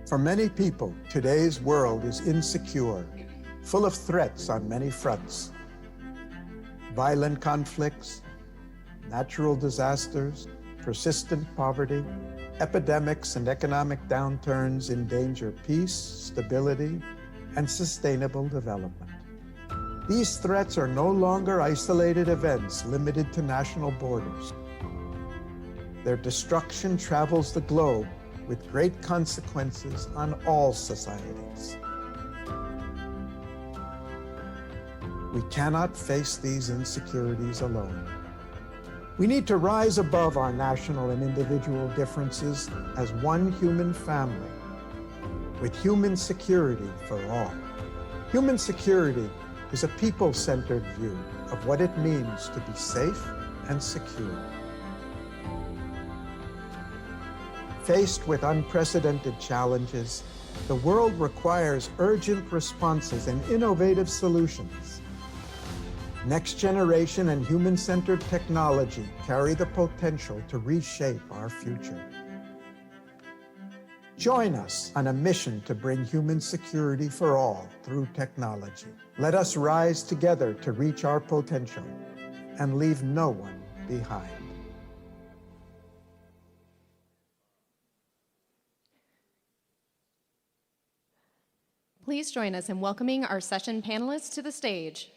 For many people, today's world is insecure, full of threats on many fronts. Violent conflicts, natural disasters, persistent poverty, epidemics and economic downturns endanger peace, stability, and sustainable development. These threats are no longer isolated events limited to national borders. Their destruction travels the globe with great consequences on all societies. We cannot face these insecurities alone. We need to rise above our national and individual differences as one human family, with human security for all. Human security is a people-centered view of what it means to be safe and secure. Faced with unprecedented challenges, the world requires urgent responses and innovative solutions. Next-generation and human-centered technology carry the potential to reshape our future. Join us on a mission to bring human security for all through technology. Let us rise together to reach our potential and leave no one behind. Please join us in welcoming our session panelists to the stage.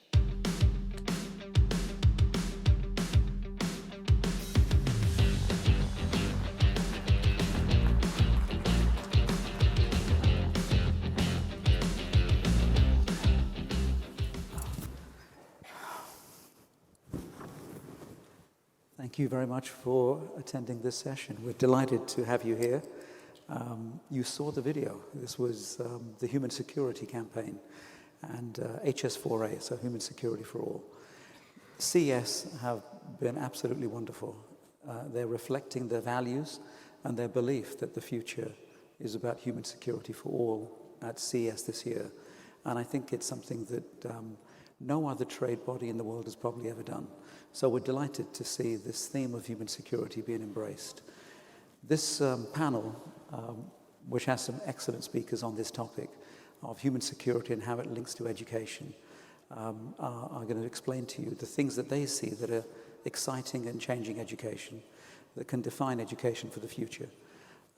Thank you very much for attending this session. We're delighted to have you here. You saw the video. This was the Human Security Campaign and HS4A, so Human Security for All. CES have been absolutely wonderful. They're reflecting their values and their belief that the future is about human security for all at CES this year. And I think it's something that no other trade body in the world has probably ever done. So we're delighted to see this theme of human security being embraced. This panel, which has some excellent speakers on this topic of human security and how it links to education, are going to explain to you the things that they see that are exciting and changing education, that can define education for the future.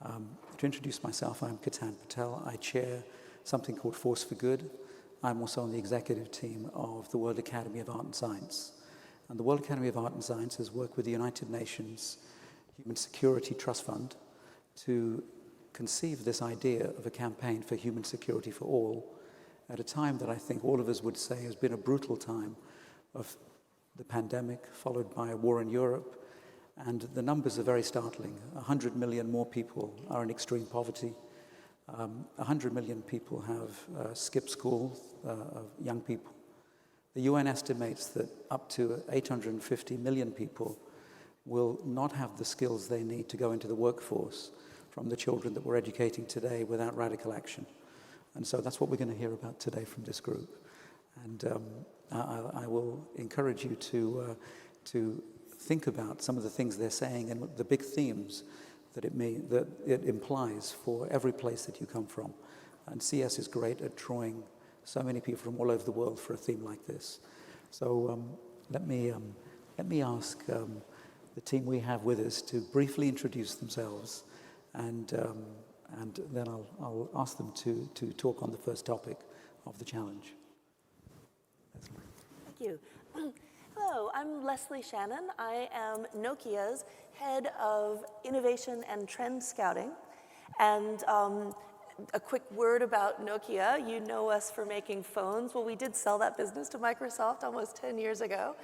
To introduce myself, I'm Ketan Patel. I chair something called Force for Good. I'm also on the executive team of the World Academy of Art and Science. And the World Academy of Art and Science has worked with the United Nations Human Security Trust Fund to conceive this idea of a campaign for human security for all at a time that I think all of us would say has been a brutal time of the pandemic, followed by a war in Europe, and the numbers are very startling. 100 million more people are in extreme poverty. 100 million people have skipped school, young people. The UN estimates that up to 850 million people will not have the skills they need to go into the workforce from the children that we're educating today without radical action. And so that's what we're going to hear about today from this group. And I will encourage you to think about some of the things they're saying and the big themes that it implies for every place that you come from. And CES is great at drawing so many people from all over the world for a theme like this. So let me ask the team we have with us to briefly introduce themselves, and then I'll ask them to talk on the first topic of the challenge. Thank you. Hello, I'm Leslie Shannon. I am Nokia's head of innovation and trend scouting. And a quick word about Nokia. You know us for making phones. Well, we did sell that business to Microsoft almost 10 years ago.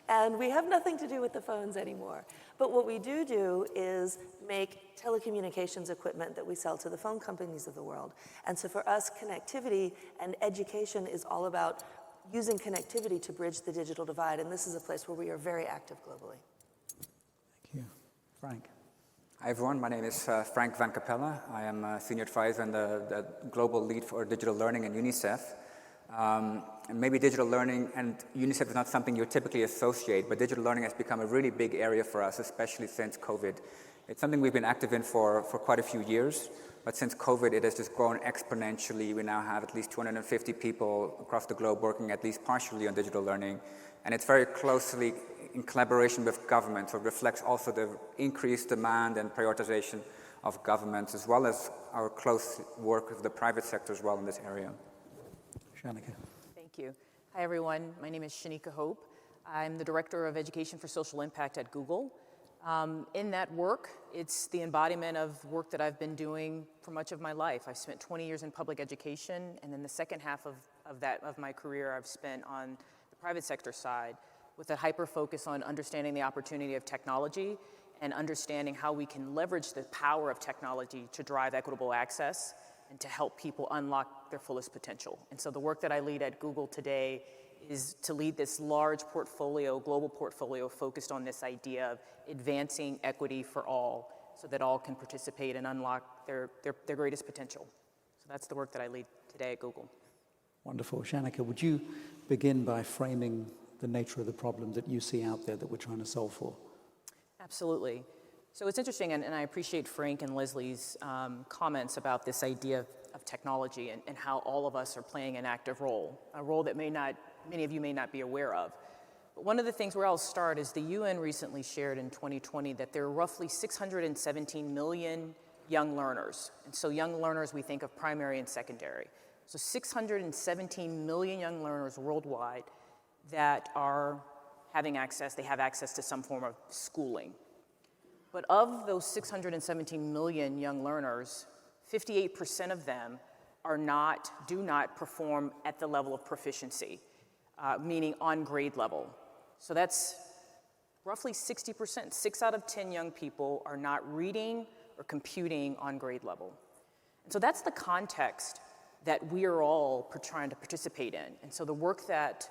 And we have nothing to do with the phones anymore. But what we do is make telecommunications equipment that we sell to the phone companies of the world. And so for us, connectivity and education is all about using connectivity to bridge the digital divide. And this is a place where we are very active globally. Thank you. Frank. Hi everyone, my name is Frank Van Capella. I am a senior advisor and the global lead for digital learning in UNICEF. And maybe digital learning and UNICEF is not something you typically associate, but digital learning has become a really big area for us, especially since COVID It's something we've been active in for quite a few years, but since COVID, it has just grown exponentially. We now have at least 250 people across the globe working at least partially on digital learning, and it's very closely in collaboration with government, so it reflects also the increased demand and prioritization of governments, as well as our close work with the private sector as well in this area. Shanika. Thank you. Hi, everyone. My name is Shanika Hope. I'm the Director of Education for Social Impact at Google. In that work, it's the embodiment of work that I've been doing for much of my life. I've spent 20 years in public education, and then the second half of my career I've spent on the private sector side with a hyper focus on understanding the opportunity of technology and understanding how we can leverage the power of technology to drive equitable access and to help people unlock their fullest potential. And so the work that I lead at Google today is to lead this large portfolio, global portfolio, focused on this idea of advancing equity for all so that all can participate and unlock their greatest potential. So that's the work that I lead today at Google. Wonderful. Shanika, would you begin by framing the nature of the problem that you see out there that we're trying to solve for? Absolutely. So it's interesting, and I appreciate Frank and Leslie's comments about this idea of technology and how all of us are playing an active role, a role that many of you may not be aware of. But one of the things where I'll start is the UN recently shared in 2020 that there are roughly 617 million young learners. And so young learners, we think of primary and secondary. So 617 million young learners worldwide that are having access, they have access to some form of schooling. But of those 617 million young learners, 58% of them do not perform at the level of proficiency, meaning on grade level. So that's roughly 60%. 6 out of 10 young people are not reading or computing on grade level. And so that's the context that we are all trying to participate in. And so the work that,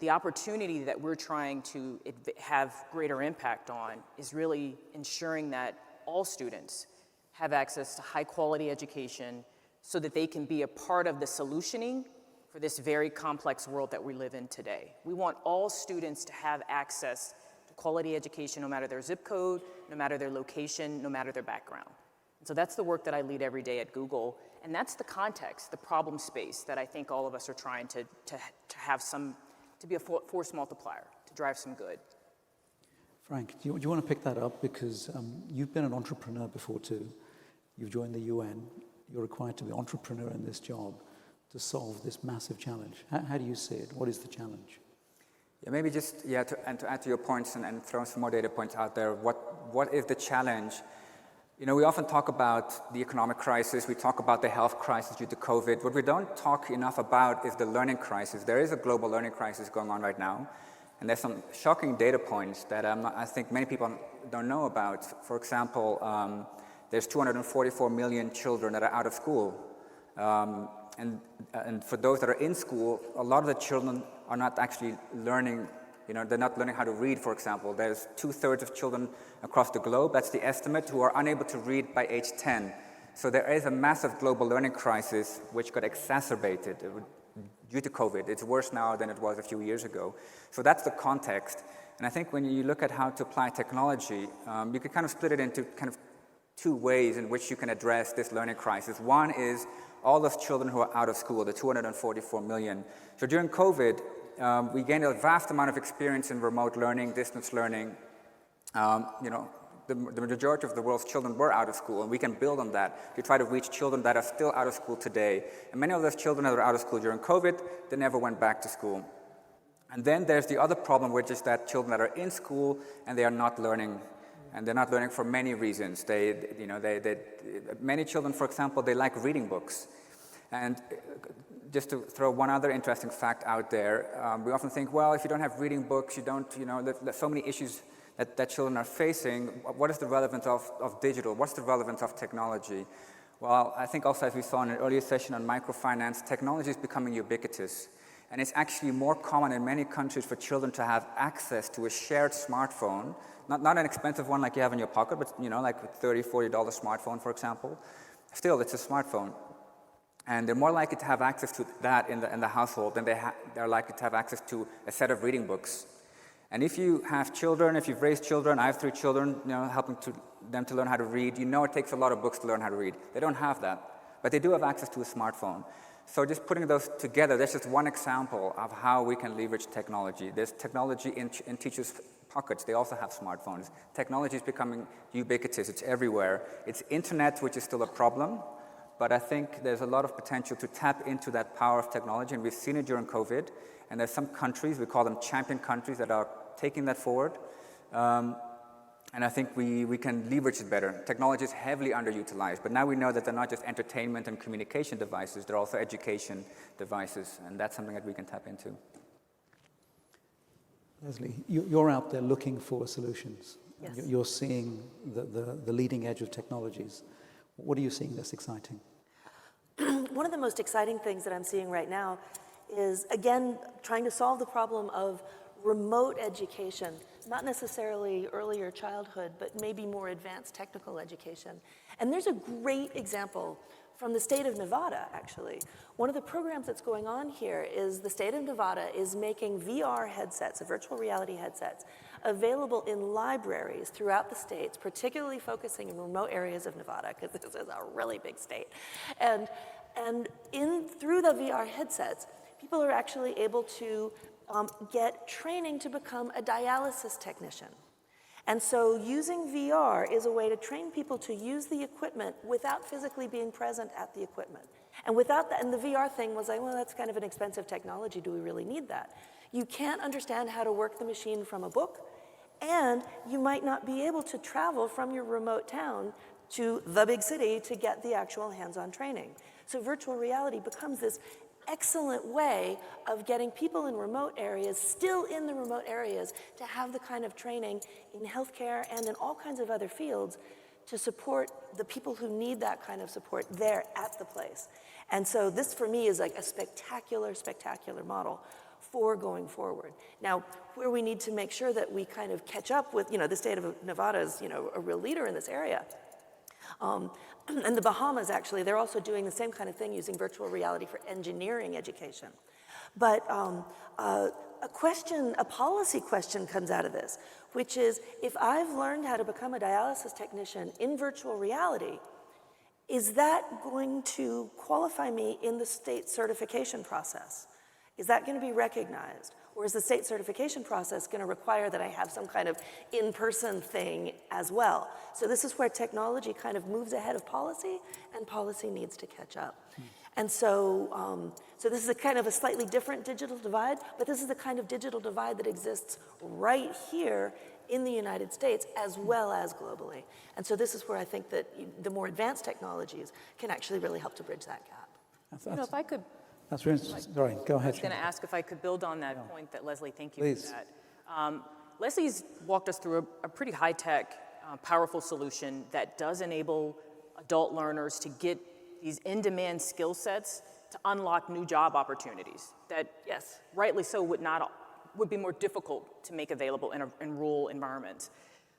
the opportunity that we're trying to have greater impact on is really ensuring that all students have access to high quality education so that they can be a part of the solutioning for this very complex world that we live in today. We want all students to have access to quality education no matter their zip code, no matter their location, no matter their background. And so that's the work that I lead every day at Google, and that's the context, the problem space that I think all of us are trying to have to be a force multiplier, to drive some good. Frank, do you want to pick that up? Because you've been an entrepreneur before too. You've joined the UN. You're required to be an entrepreneur in this job to solve this massive challenge. How do you see it? What is the challenge? Yeah, maybe just to add to your points and throw some more data points out there. What is the challenge? You know, we often talk about the economic crisis, we talk about the health crisis due to COVID. What we don't talk enough about is the learning crisis. There is a global learning crisis going on right now, and there's some shocking data points that I think many people don't know about. For example, there's 244 million children that are out of school. And for those that are in school, a lot of the children are not actually learning. You know, they're not learning how to read, for example. There's 2/3 of children across the globe, that's the estimate, who are unable to read by age 10. So there is a massive global learning crisis which got exacerbated due to COVID. It's worse now than it was a few years ago. So that's the context. And I think when you look at how to apply technology, you can kind of split it into kind of 2 ways in which you can address this learning crisis. One is all those children who are out of school, the 244 million. So during COVID, we gained a vast amount of experience in remote learning, distance learning. You know, the majority of the world's children were out of school, and we can build on that to try to reach children that are still out of school today. And many of those children that were out of school during COVID, they never went back to school. And then there's the other problem, which is that children that are in school and they are not learning. And they're not learning for many reasons. Many children, for example, they like reading books. And just to throw one other interesting fact out there, we often think, well, if you don't have reading books, you don't, there's so many issues that children are facing. What is the relevance of digital? What's the relevance of technology? Well, I think also, as we saw in an earlier session on microfinance, technology is becoming ubiquitous. And it's actually more common in many countries for children to have access to a shared smartphone, not an expensive one like you have in your pocket, but like a $30, $40 smartphone, for example. Still, it's a smartphone. And they're more likely to have access to that in the household than they're likely to have access to a set of reading books. And if you have children, if you've raised children, I have 3 children, helping to them to learn how to read. You know it takes a lot of books to learn how to read. They don't have that, but they do have access to a smartphone. So just putting those together, that's just one example of how we can leverage technology. There's technology in teachers' pockets. They also have smartphones. Technology is becoming ubiquitous. It's everywhere. It's internet, which is still a problem, but I think there's a lot of potential to tap into that power of technology, and we've seen it during COVID. And there's some countries, we call them champion countries, that are taking that forward. And I think we can leverage it better. Technology is heavily underutilized, but now we know that they're not just entertainment and communication devices, they're also education devices, and that's something that we can tap into. Leslie, you're out there looking for solutions. Yes. You're seeing the leading edge of technologies. What are you seeing that's exciting? One of the most exciting things that I'm seeing right now is, again, trying to solve the problem of remote education, not necessarily earlier childhood, but maybe more advanced technical education. And there's a great example from the state of Nevada, actually. One of the programs that's going on here is the state of Nevada is making VR headsets, virtual reality headsets, available in libraries throughout the states, particularly focusing in remote areas of Nevada, because this is a really big state. And through the VR headsets, people are actually able to get training to become a dialysis technician. And so using VR is a way to train people to use the equipment without physically being present at the equipment. And without that, and the VR thing was like, well, that's kind of an expensive technology. Do we really need that? You can't understand how to work the machine from a book, and you might not be able to travel from your remote town to the big city to get the actual hands-on training. So virtual reality becomes this excellent way of getting people in remote areas, still in the remote areas, to have the kind of training in healthcare and in all kinds of other fields to support the people who need that kind of support there at the place. And so this, for me, is like a spectacular, spectacular model for going forward. Now, where we need to make sure that we kind of catch up with, the state of Nevada is, a real leader in this area. And the Bahamas, actually, they're also doing the same kind of thing using virtual reality for engineering education. But a policy question comes out of this, which is, if I've learned how to become a dialysis technician in virtual reality, is that going to qualify me in the state certification process? Is that going to be recognized? Or is the state certification process going to require that I have some kind of in-person thing as well? So this is where technology kind of moves ahead of policy, and policy needs to catch up. And so, so this is a kind of a slightly different digital divide, but this is the kind of digital divide that exists right here in the United States as well as globally. And so this is where I think that the more advanced technologies can actually really help to bridge that gap. If I could. That's really interesting. Sorry, go ahead. I was going to ask if I could build on that point that Leslie, thank you Please. for that. Leslie's walked us through a pretty high-tech, powerful solution that does enable adult learners to get these in-demand skill sets to unlock new job opportunities that, yes, rightly so, would be more difficult to make available in rural environments.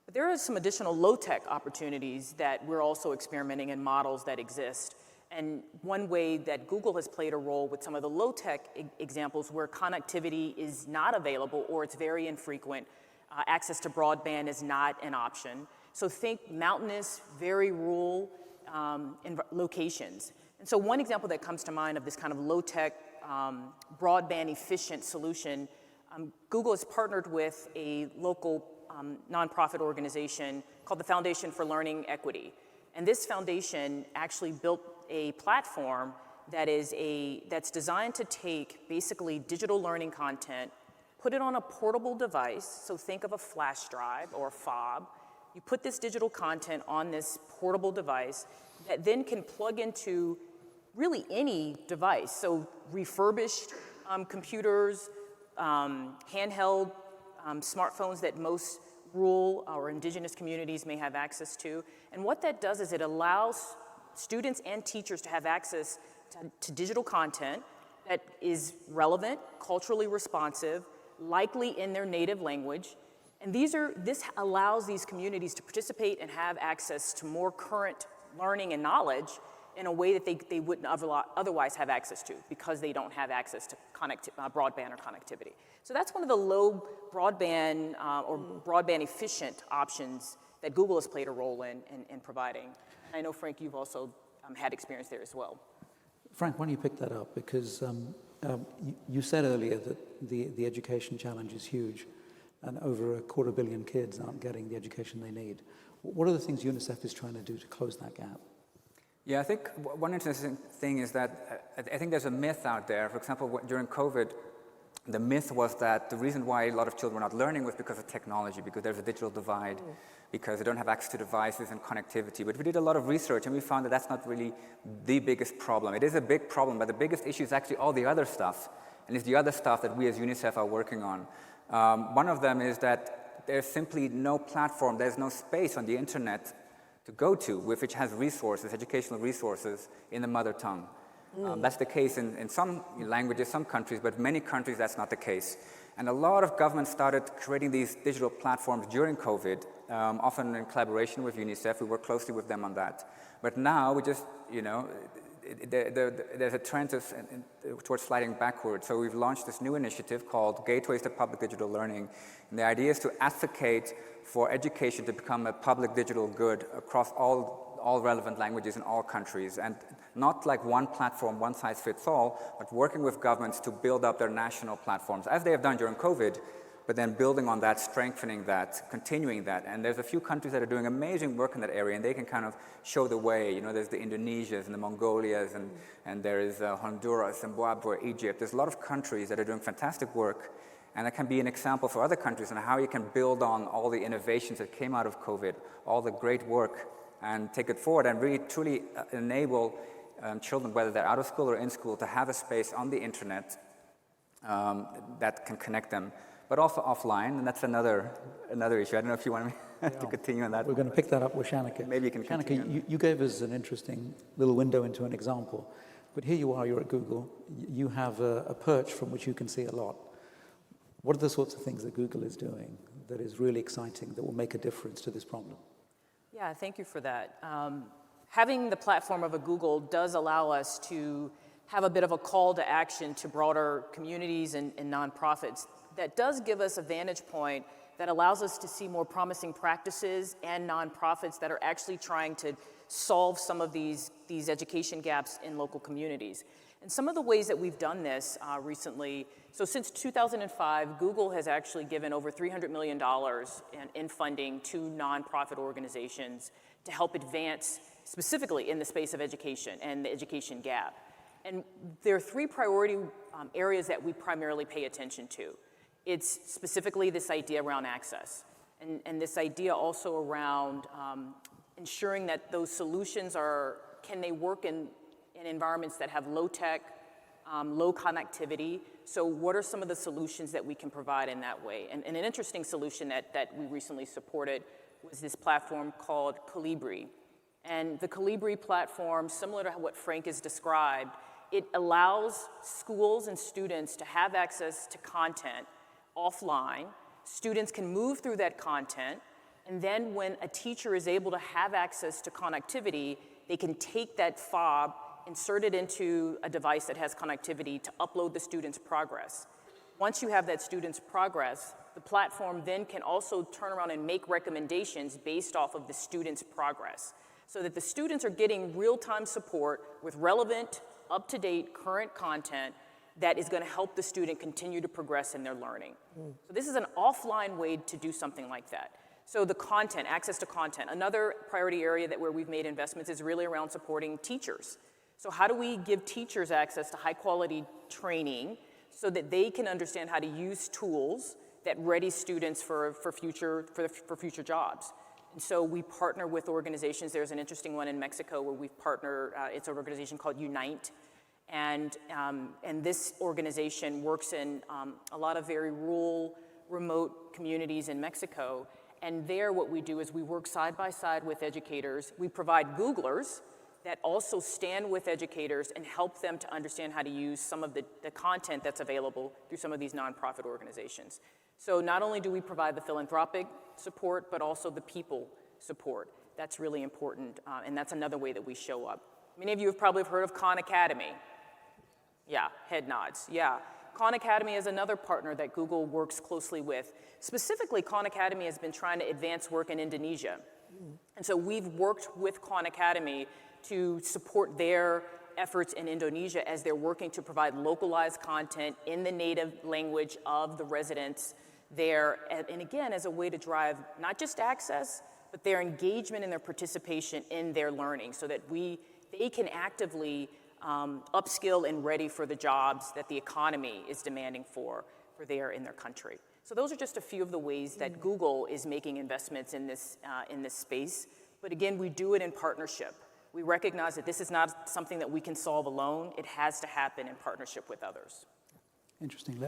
But there are some additional low-tech opportunities that we're also experimenting in models that exist. And one way that Google has played a role with some of the low-tech examples where connectivity is not available or it's very infrequent, access to broadband is not an option. So think mountainous, very rural locations. And so one example that comes to mind of this kind of low-tech, broadband efficient solution, Google has partnered with a local nonprofit organization called the Foundation for Learning Equity. And this foundation actually built a platform that's designed to take basically digital learning content, put it on a portable device, so think of a flash drive or a fob. You put this digital content on this portable device that then can plug into really any device, so refurbished computers, handheld smartphones that most rural or indigenous communities may have access to. And what that does is it allows students and teachers to have access to digital content that is relevant, culturally responsive, likely in their native language. And this allows these communities to participate and have access to more current learning and knowledge in a way that they wouldn't otherwise have access to because they don't have access to broadband or connectivity. So that's one of the low broadband or broadband efficient options that Google has played a role in providing. And I know, Frank, you've also had experience there as well. Frank, why don't you pick that up? Because you said earlier that the education challenge is huge, and over 250 million kids aren't getting the education they need. What are the things UNICEF is trying to do to close that gap? Yeah, I think one interesting thing is that I think there's a myth out there. For example, during COVID, the myth was that the reason why a lot of children were not learning was because of technology, because there's a digital divide, because they don't have access to devices and connectivity. But we did a lot of research and we found that that's not really the biggest problem. It is a big problem, but the biggest issue is actually all the other stuff. And it's the other stuff that we as UNICEF are working on. One of them is that there's simply no platform, there's no space on the internet to go to which has resources, educational resources in the mother tongue. That's the case in some languages, some countries, but many countries that's not the case. And a lot of governments started creating these digital platforms during COVID, often in collaboration with UNICEF. We work closely with them on that. But now we just, there's a trend towards sliding backwards. So we've launched this new initiative called Gateways to Public Digital Learning. And the idea is to advocate for education to become a public digital good across all relevant languages in all countries, and not like one platform, one size fits all, but working with governments to build up their national platforms, as they have done during COVID, but then building on that, strengthening that, continuing that. And there's a few countries that are doing amazing work in that area, and they can kind of show the way. There's the Indonesias and the Mongolias, and there is Honduras, Zimbabwe, Egypt. There's a lot of countries that are doing fantastic work, and that can be an example for other countries on how you can build on all the innovations that came out of COVID, all the great work, and take it forward and really truly enable children, whether they're out of school or in school, to have a space on the internet that can connect them, but also offline, and that's another issue. I don't know if you want me to continue on that. We're going to pick that up with Shanneke. Maybe you can continue. Shanneke, you gave us an interesting little window into an example, but here you are, you're at Google. You have a perch from which you can see a lot. What are the sorts of things that Google is doing that is really exciting, that will make a difference to this problem? Yeah, thank you for that. Having the platform of a Google does allow us to have a bit of a call to action to broader communities and nonprofits. That does give us a vantage point that allows us to see more promising practices and nonprofits that are actually trying to solve some of these education gaps in local communities. And some of the ways that we've done this recently, so since 2005, Google has actually given over $300 million in funding to nonprofit organizations to help advance specifically in the space of education and the education gap. And there are three priority areas that we primarily pay attention to. It's specifically this idea around access, and this idea also around ensuring that those solutions can they work in environments that have low tech, low connectivity. So what are some of the solutions that we can provide in that way? And an interesting solution that we recently supported was this platform called Calibri. And the Calibri platform, similar to what Frank has described, it allows schools and students to have access to content offline. Students can move through that content, and then when a teacher is able to have access to connectivity, they can take that fob, insert it into a device that has connectivity to upload the student's progress. Once you have that student's progress, the platform then can also turn around and make recommendations based off of the student's progress, so that the students are getting real-time support with relevant, up-to-date, current content that is going to help the student continue to progress in their learning. So this is an offline way to do something like that. So the content, access to content. Another priority area where we've made investments is really around supporting teachers. So how do we give teachers access to high-quality training so that they can understand how to use tools that ready students for future jobs? And so we partner with organizations. There's an interesting one in Mexico where we've partnered. It's an organization called Unite. And this organization works in a lot of very rural, remote communities in Mexico. And there what we do is we work side by side with educators. We provide Googlers that also stand with educators and help them to understand how to use some of the content that's available through some of these nonprofit organizations. So not only do we provide the philanthropic support, but also the people support. That's really important, and that's another way that we show up. Many of you have probably heard of Khan Academy. Yeah, head nods, yeah. Khan Academy is another partner that Google works closely with. Specifically, Khan Academy has been trying to advance work in Indonesia. And so we've worked with Khan Academy to support their efforts in Indonesia as they're working to provide localized content in the native language of the residents there. And again, as a way to drive not just access, but their engagement and their participation in their learning so that they can actively upskill and ready for the jobs that the economy is demanding for there in their country. So those are just a few of the ways that Google is making investments in this space. But again, we do it in partnership. We recognize that this is not something that we can solve alone. It has to happen in partnership with others. Interesting.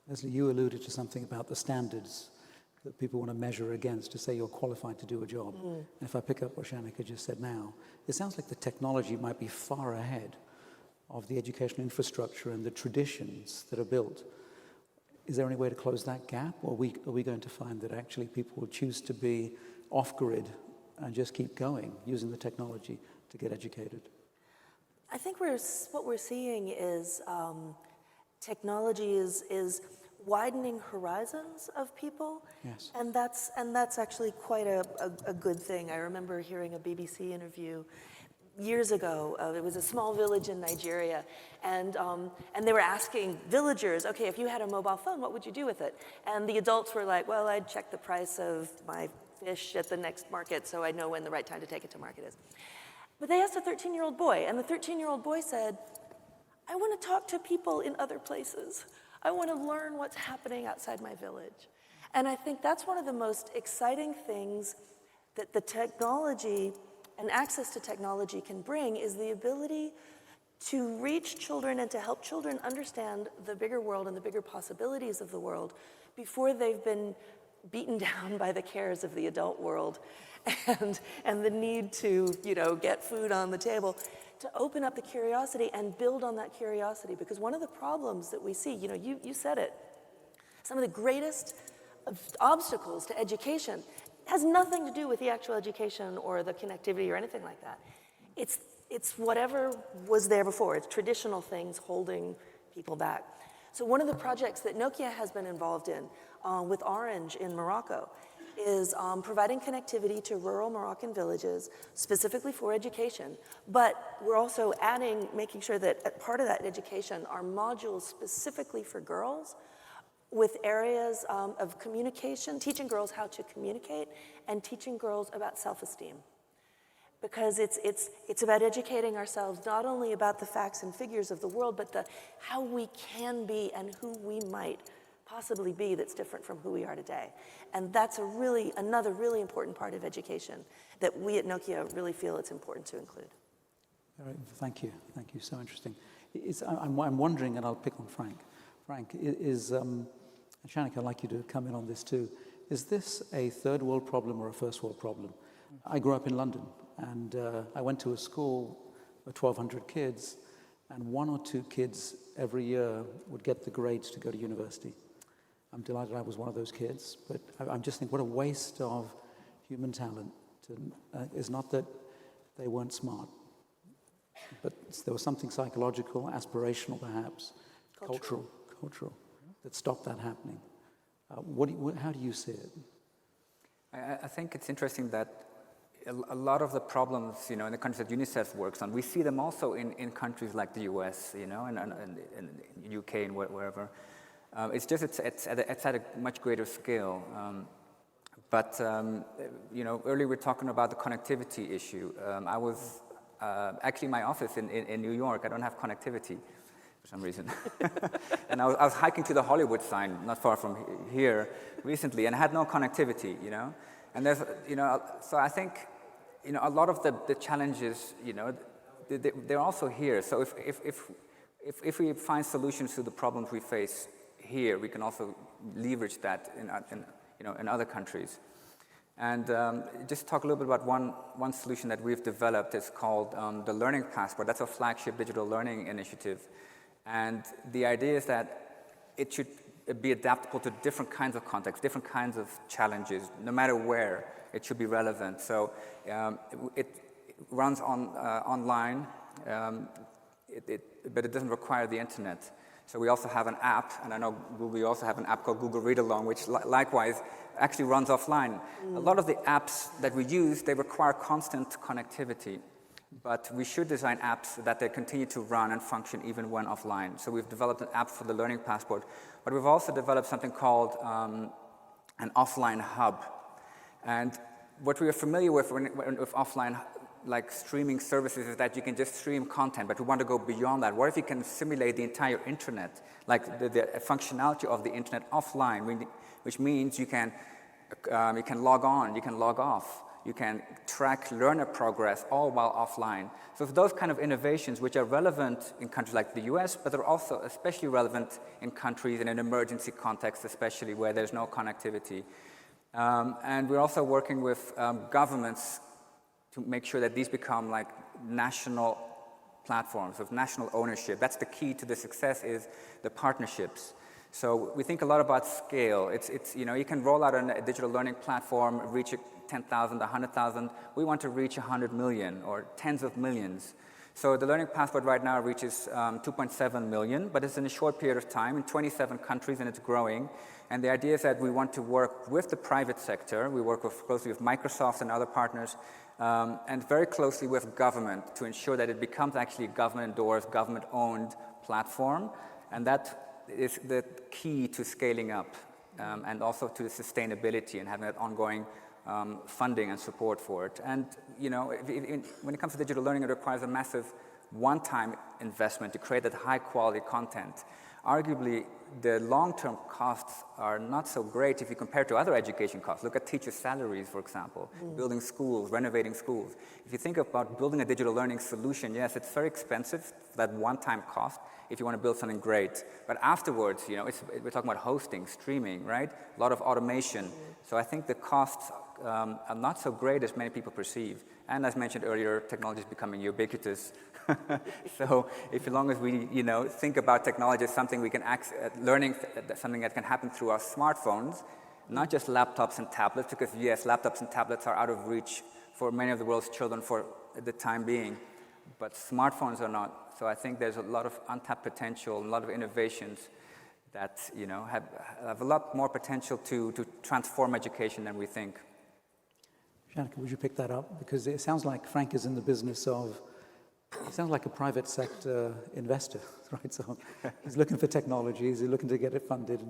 Leslie, you alluded to something about the standards that people want to measure against to say you're qualified to do a job. And if I pick up what Shanika just said now, it sounds like the technology might be far ahead of the educational infrastructure and the traditions that are built. Is there any way to close that gap, or are we going to find that actually people will choose to be off-grid and just keep going, using the technology to get educated? I think what we're seeing is technology is widening horizons of people, Yes. and that's actually quite a good thing. I remember hearing a BBC interview years ago. It was a small village in Nigeria, and they were asking villagers, okay, if you had a mobile phone, what would you do with it? And the adults were like, well, I'd check the price of my fish at the next market so I know when the right time to take it to market is. But they asked a 13-year-old boy, and the 13-year-old boy said, I want to talk to people in other places. I want to learn what's happening outside my village. And I think that's one of the most exciting things that the technology and access to technology can bring is the ability to reach children and to help children understand the bigger world and the bigger possibilities of the world before they've been beaten down by the cares of the adult world and the need to, get food on the table, to open up the curiosity and build on that curiosity. Because one of the problems that we see, you said it, some of the greatest obstacles to education has nothing to do with the actual education or the connectivity or anything like that. It's whatever was there before. It's traditional things holding people back. So one of the projects that Nokia has been involved in with Orange in Morocco is providing connectivity to rural Moroccan villages, specifically for education. But we're also making sure that part of that education are modules specifically for girls, with areas of communication, teaching girls how to communicate, and teaching girls about self-esteem. Because it's about educating ourselves not only about the facts and figures of the world, but how we can be and who we might possibly be that's different from who we are today. And that's another really important part of education that we at Nokia really feel it's important to include. Thank you. So interesting. I'm wondering, and I'll pick on Frank. Frank, Shanika, I'd like you to come in on this too. Is this a third world problem or a first world problem? I grew up in London, and I went to a school of 1,200 kids, and 1 or 2 kids every year would get the grades to go to university. I'm delighted I was one of those kids, but I'm just thinking what a waste of human talent. It's not that they weren't smart, but there was something psychological, aspirational perhaps, cultural, that stopped that happening. How do you see it? I think it's interesting that a lot of the problems, in the countries that UNICEF works on, we see them also in countries like the US, and UK and wherever. It's just it's at a much greater scale. Earlier we were talking about the connectivity issue. I was actually in my office in New York. I don't have connectivity for some reason. And I was hiking to the Hollywood sign, not far from here, recently, and I had no connectivity, And there's, so I think, a lot of the challenges, they're also here. So if we find solutions to the problems we face here, we can also leverage that in other countries. And just talk a little bit about one solution that we've developed. It's called the Learning Passport. That's a flagship digital learning initiative. And the idea is that it should be adaptable to different kinds of contexts, different kinds of challenges, no matter where it should be relevant. So it runs online, but it doesn't require the internet. So we also have an app, and I know Google, you also have an app called Google Read Along, which likewise actually runs offline. A lot of the apps that we use, they require constant connectivity. But we should design apps so that they continue to run and function even when offline. So we've developed an app for the Learning Passport, but we've also developed something called an offline hub. And what we are familiar with with offline like streaming services is that you can just stream content, but we want to go beyond that. What if you can simulate the entire internet, like the functionality of the internet offline, which means you can log on, you can log off, you can track learner progress all while offline. So for those kind of innovations which are relevant in countries like the US, but they're also especially relevant in countries in an emergency context, especially where there's no connectivity. And we're also working with governments to make sure that these become like national platforms of national ownership. That's the key to the success, is the partnerships. So we think a lot about scale. It's you know, you can roll out a digital learning platform, reach 10,000, 100,000. We want to reach 100 million or tens of millions. So the Learning Passport right now reaches 2.7 million, but it's in a short period of time in 27 countries, and it's growing. And the idea is that we want to work with the private sector. We work closely with Microsoft and other partners, and very closely with government to ensure that it becomes actually a government-endorsed, government-owned platform. And that is the key to scaling up and also to the sustainability and having that ongoing funding and support for it. And you know, when it comes to digital learning, it requires a massive one-time investment to create that high-quality content. Arguably, the long-term costs are not so great if you compare to other education costs. Look at teacher salaries, for example, building schools, renovating schools. If you think about building a digital learning solution, yes, it's very expensive, that one-time cost, if you want to build something great. But afterwards, you know, we're talking about hosting, streaming, right? A lot of automation. So I think the costs are not so great as many people perceive. And as mentioned earlier, technology is becoming ubiquitous. So as long as we, you know, think about technology as something we can learning, something that can happen through our smartphones, not just laptops and tablets, because yes, laptops and tablets are out of reach for many of the world's children for the time being, but smartphones are not. So I think there's a lot of untapped potential, a lot of innovations that, you know, have a lot more potential to transform education than we think. Shanika, would you pick that up? Because it sounds like Frank is in the business of, it sounds like a private sector investor, right? So he's looking for technologies, he's looking to get it funded,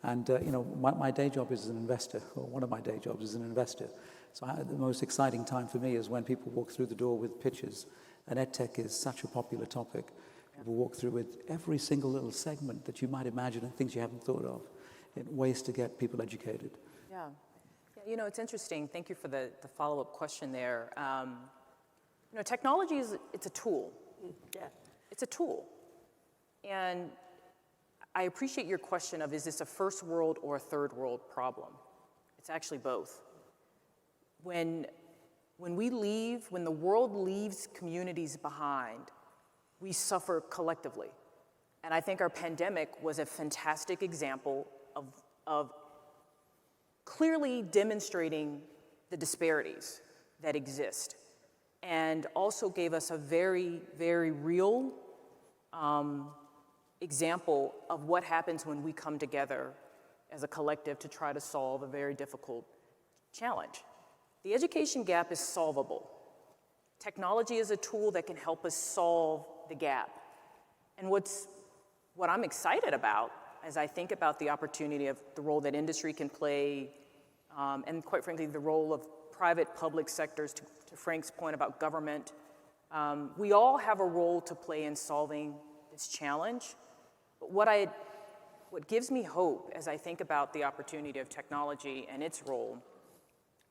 and you know, my day job is an investor, or one of my day jobs is an investor. So the most exciting time for me is when people walk through the door with pitches, and EdTech is such a popular topic. People walk through with every single little segment that you might imagine and things you haven't thought of, in ways to get people educated. Yeah. You know, it's interesting. Thank you for the follow-up question there. You know, technology it's a tool. Yeah. It's a tool. And I appreciate your question of, is this a first world or a third world problem? It's actually both. When the world leaves communities behind, we suffer collectively. And I think our pandemic was a fantastic example of clearly demonstrating the disparities that exist, and also gave us a very, very real example of what happens when we come together as a collective to try to solve a very difficult challenge. The education gap is solvable. Technology is a tool that can help us solve the gap. And what I'm excited about as I think about the opportunity of the role that industry can play, and quite frankly, the role of private public sectors, to Frank's point about government, we all have a role to play in solving this challenge. But what gives me hope as I think about the opportunity of technology and its role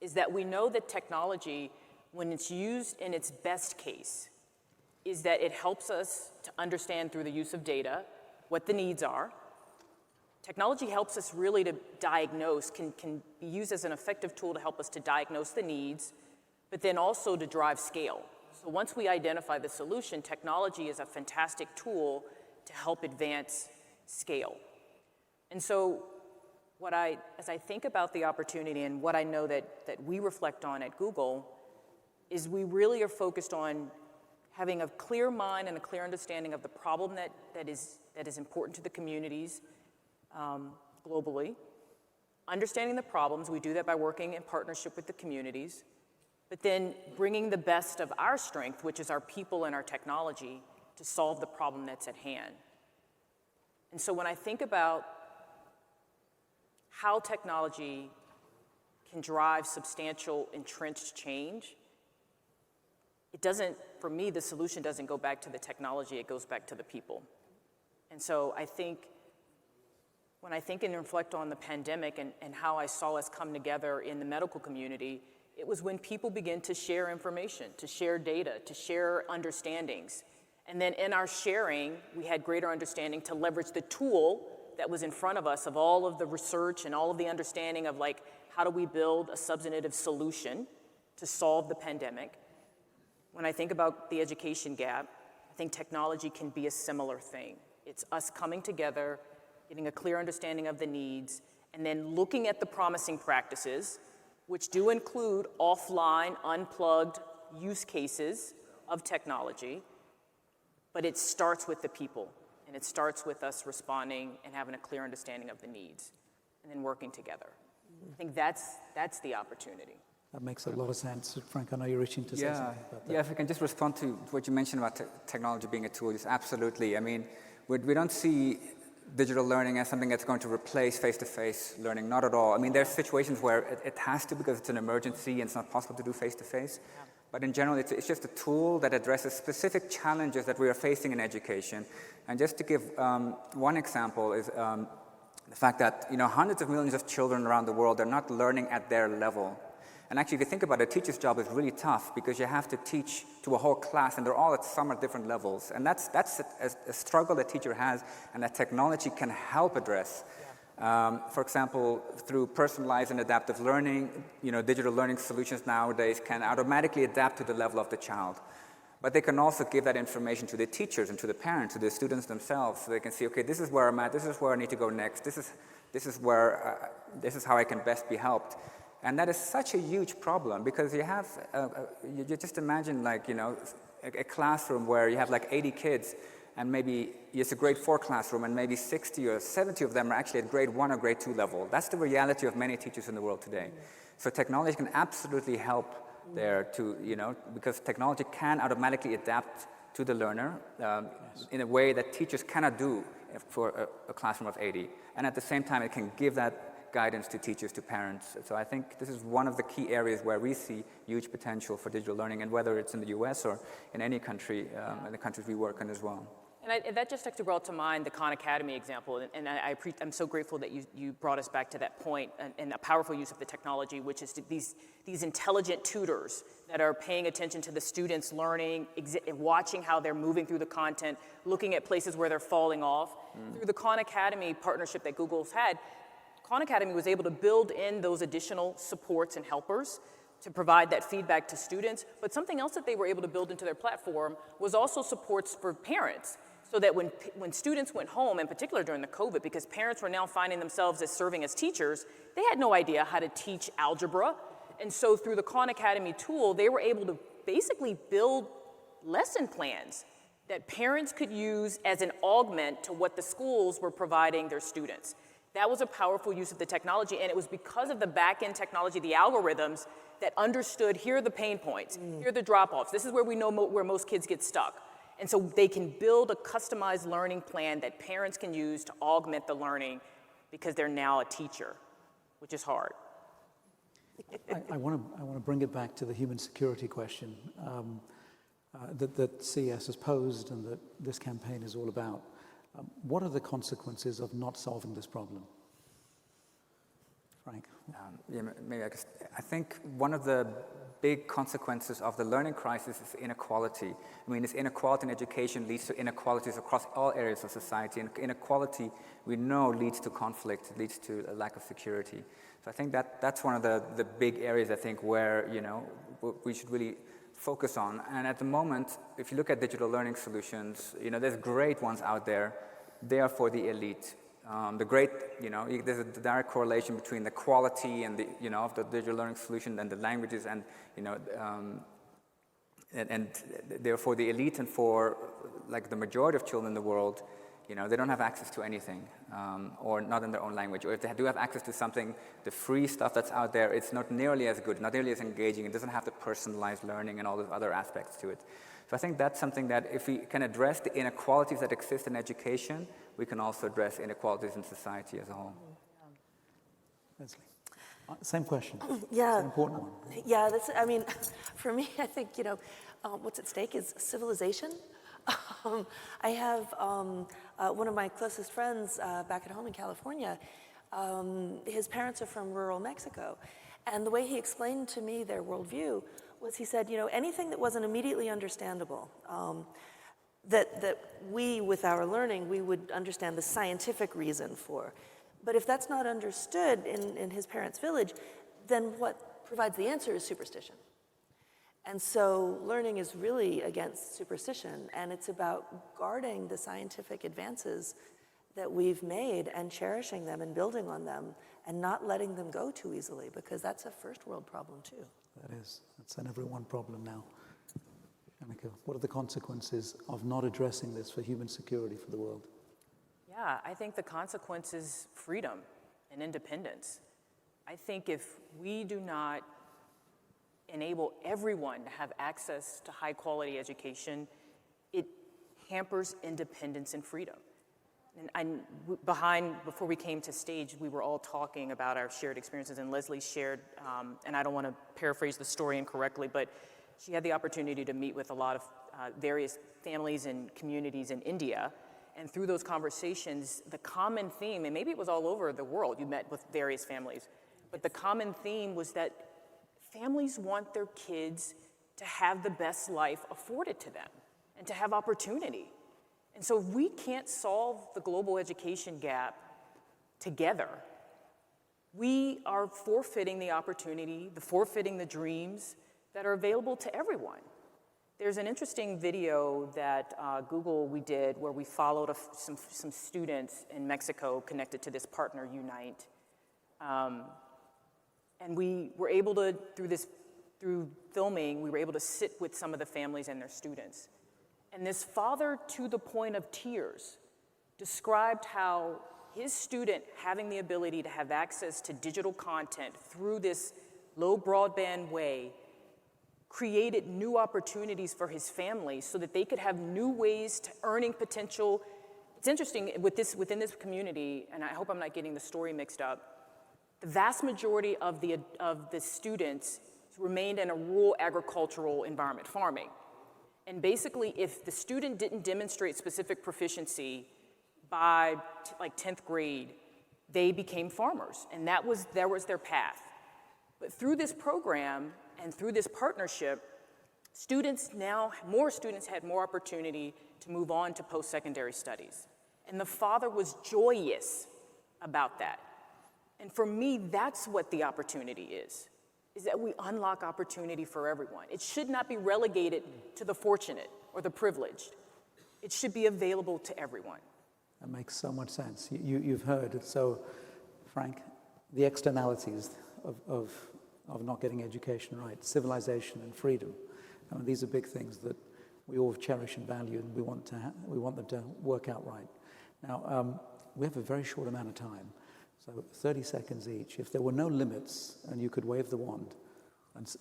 is that we know that technology, when it's used in its best case, is that it helps us to understand through the use of data what the needs are. Technology helps us really to diagnose, can be used as an effective tool to help us to diagnose the needs, but then also to drive scale. So once we identify the solution, technology is a fantastic tool to help advance scale. And so as I think about the opportunity and what I know that we reflect on at Google, is we really are focused on having a clear mind and a clear understanding of the problem that is important to the communities globally, understanding the problems. We do that by working in partnership with the communities, but then bringing the best of our strength, which is our people and our technology, to solve the problem that's at hand. And so when I think about how technology can drive substantial entrenched change, it doesn't, for me, the solution doesn't go back to the technology, it goes back to the people. And so I think, when I think and reflect on the pandemic and how I saw us come together in the medical community, it was when people began to share information, to share data, to share understandings. And then in our sharing, we had greater understanding to leverage the tool that was in front of us of all of the research and all of the understanding of like, how do we build a substantive solution to solve the pandemic? When I think about the education gap, I think technology can be a similar thing. It's us coming together, getting a clear understanding of the needs, and then looking at the promising practices, which do include offline, unplugged use cases of technology, but it starts with the people, and it starts with us responding and having a clear understanding of the needs, and then working together. I think that's the opportunity. That makes a lot of sense. Frank, I know you're reaching to say something about that. Yeah, if I can just respond to what you mentioned about technology being a tool, yes, absolutely. I mean, we don't see digital learning as something that's going to replace face-to-face learning, not at all. I mean, there's situations where it has to because it's an emergency and it's not possible to do face-to-face. Yeah. But in general, it's just a tool that addresses specific challenges that we are facing in education. And just to give one example is the fact that, hundreds of millions of children around the world are not learning at their level. And actually, if you think about it, a teacher's job is really tough because you have to teach to a whole class, and they're all at some at different levels. And that's a struggle that teacher has, and that technology can help address. For example, through personalized and adaptive learning, digital learning solutions nowadays can automatically adapt to the level of the child. But they can also give that information to the teachers and to the parents, to the students themselves, so they can see, okay, this is where I'm at, this is where I need to go next, this is how I can best be helped. And that is such a huge problem because you have, you just imagine like, a classroom where you have like 80 kids and maybe it's a grade 4 classroom and maybe 60 or 70 of them are actually at grade 1 or grade 2 level. That's the reality of many teachers in the world today. So technology can absolutely help there to, because technology can automatically adapt to the learner in a way that teachers cannot do for a classroom of 80. And at the same time, it can give that guidance to teachers, to parents. So I think this is one of the key areas where we see huge potential for digital learning, and whether it's in the US or in any country, in the countries we work in as well. And that just actually brought to mind the Khan Academy example, and I'm so grateful that you brought us back to that point and a powerful use of the technology, which is these intelligent tutors that are paying attention to the students' learning, watching how they're moving through the content, looking at places where they're falling off. Through the Khan Academy partnership that Google's had, Khan Academy was able to build in those additional supports and helpers to provide that feedback to students, but something else that they were able to build into their platform was also supports for parents. So that when students went home, in particular during the COVID, because parents were now finding themselves as serving as teachers, they had no idea how to teach algebra. And so through the Khan Academy tool, they were able to basically build lesson plans that parents could use as an augment to what the schools were providing their students. That was a powerful use of the technology, and it was because of the back-end technology, the algorithms, that understood, here are the pain points, here are the drop-offs, this is where we know where most kids get stuck. And so they can build a customized learning plan that parents can use to augment the learning because they're now a teacher, which is hard. I want to bring it back to the human security question that CES has posed and that this campaign is all about. What are the consequences of not solving this problem? Frank? Maybe I think one of the big consequences of the learning crisis is inequality. I mean, this inequality in education leads to inequalities across all areas of society, and inequality, we know, leads to conflict, leads to a lack of security. So I think that's one of the big areas, I think, where, we should really focus on. And at the moment, if you look at digital learning solutions, there's great ones out there. They are for the elite. There's a direct correlation between the quality and of the digital learning solution and the languages and, and therefore the elite and for like the majority of children in the world, you know, they don't have access to anything, or not in their own language. Or if they do have access to something, the free stuff that's out there, it's not nearly as good, not nearly as engaging. It doesn't have the personalized learning and all those other aspects to it. So I think that's something that if we can address the inequalities that exist in education, we can also address inequalities in society as a whole. Leslie, same question. Yeah. It's an important one. Yeah, I mean, for me, I think, what's at stake is civilization. I have one of my closest friends back at home in California. His parents are from rural Mexico. And the way he explained to me their worldview was he said, anything that wasn't immediately understandable, that we, with our learning, we would understand the scientific reason for. But if that's not understood in his parents' village, then what provides the answer is superstition. And so learning is really against superstition, and it's about guarding the scientific advances that we've made and cherishing them and building on them and not letting them go too easily, because that's a first world problem too. That is. That's an everyone problem now. Annika, what are the consequences of not addressing this for human security for the world? Yeah, I think the consequence is freedom and independence. I think if we do not enable everyone to have access to high quality education, it hampers independence and freedom. And before we came to stage, we were all talking about our shared experiences, and Leslie shared, and I don't want to paraphrase the story incorrectly, but she had the opportunity to meet with a lot of various families and communities in India. And through those conversations, the common theme, and maybe it was all over the world, you met with various families, but the common theme was that families want their kids to have the best life afforded to them and to have opportunity. And so if we can't solve the global education gap together, we are forfeiting the opportunity, forfeiting the dreams that are available to everyone. There's an interesting video that we did where we followed some students in Mexico connected to this Partner Unite. And we were able to, through filming, we were able to sit with some of the families and their students. And this father, to the point of tears, described how his student having the ability to have access to digital content through this low broadband way created new opportunities for his family so that they could have new ways to earning potential. It's interesting within this community, and I hope I'm not getting the story mixed up, the vast majority of the students remained in a rural agricultural environment, farming. And basically, if the student didn't demonstrate specific proficiency by like 10th grade, they became farmers, and that was their path. But through this program and through this partnership, more students had more opportunity to move on to post-secondary studies. And the father was joyous about that. And for me, that's what the opportunity is that we unlock opportunity for everyone. It should not be relegated to the fortunate or the privileged. It should be available to everyone. That makes so much sense. You've heard it. So, Frank, the externalities of not getting education right, civilization and freedom. I mean, these are big things that we all cherish and value, and we want them to work out right. Now, we have a very short amount of time. So 30 seconds each. If there were no limits and you could wave the wand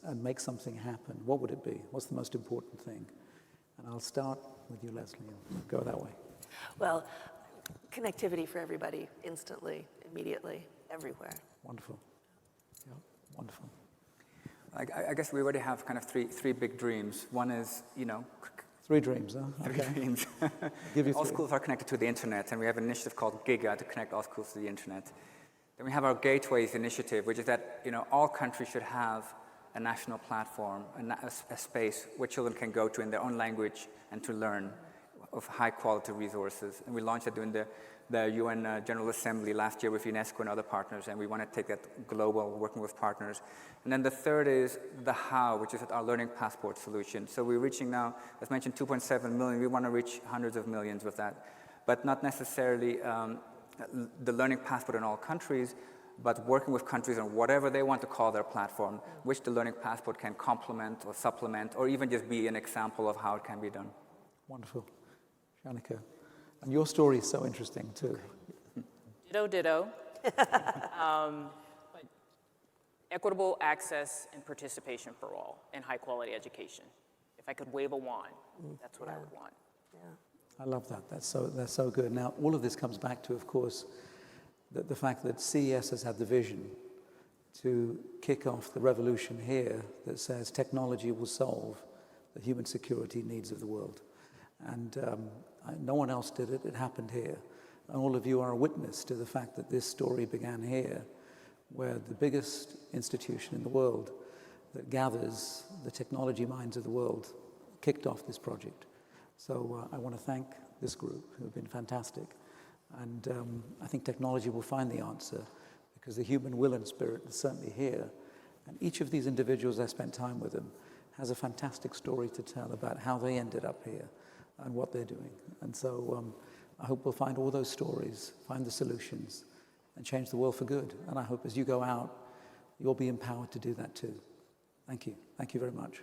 and make something happen, what would it be? What's the most important thing? And I'll start with you, Leslie, and go that way. Well, connectivity for everybody, instantly, immediately, everywhere. Wonderful. Yeah, wonderful. I guess we already have kind of three big dreams. One is, Three dreams, huh? Three dreams. Give you all three. schools are connected to the internet, and we have an initiative called GIGA to connect all schools to the internet. Then we have our Gateways initiative, which is that all countries should have a national platform, a space where children can go to in their own language and to learn of high quality resources. And we launched it during the UN General Assembly last year with UNESCO and other partners, and we want to take that global, working with partners. And then the third is the how, which is our learning passport solution. So we're reaching now, as mentioned, 2.7 million. We want to reach hundreds of millions with that, but not necessarily the learning passport in all countries, but working with countries on whatever they want to call their platform, which the Learning Passport can complement or supplement, or even just be an example of how it can be done. Wonderful. Shanika. And your story is so interesting, too. Ditto, ditto. But equitable access and participation for all and high quality education. If I could wave a wand, that's what I would want. I love that. That's so good. Now, all of this comes back to, of course, the fact that CES has had the vision to kick off the revolution here that says technology will solve the human security needs of the world. And no one else did it. It happened here. And all of you are a witness to the fact that this story began here, where the biggest institution in the world that gathers the technology minds of the world kicked off this project. So I want to thank this group, who have been fantastic. And I think technology will find the answer, because the human will and spirit is certainly here. And each of these individuals, I spent time with them, has a fantastic story to tell about how they ended up here and what they're doing. And so I hope we'll find all those stories, find the solutions, and change the world for good. And I hope as you go out, you'll be empowered to do that too. Thank you. Thank you very much.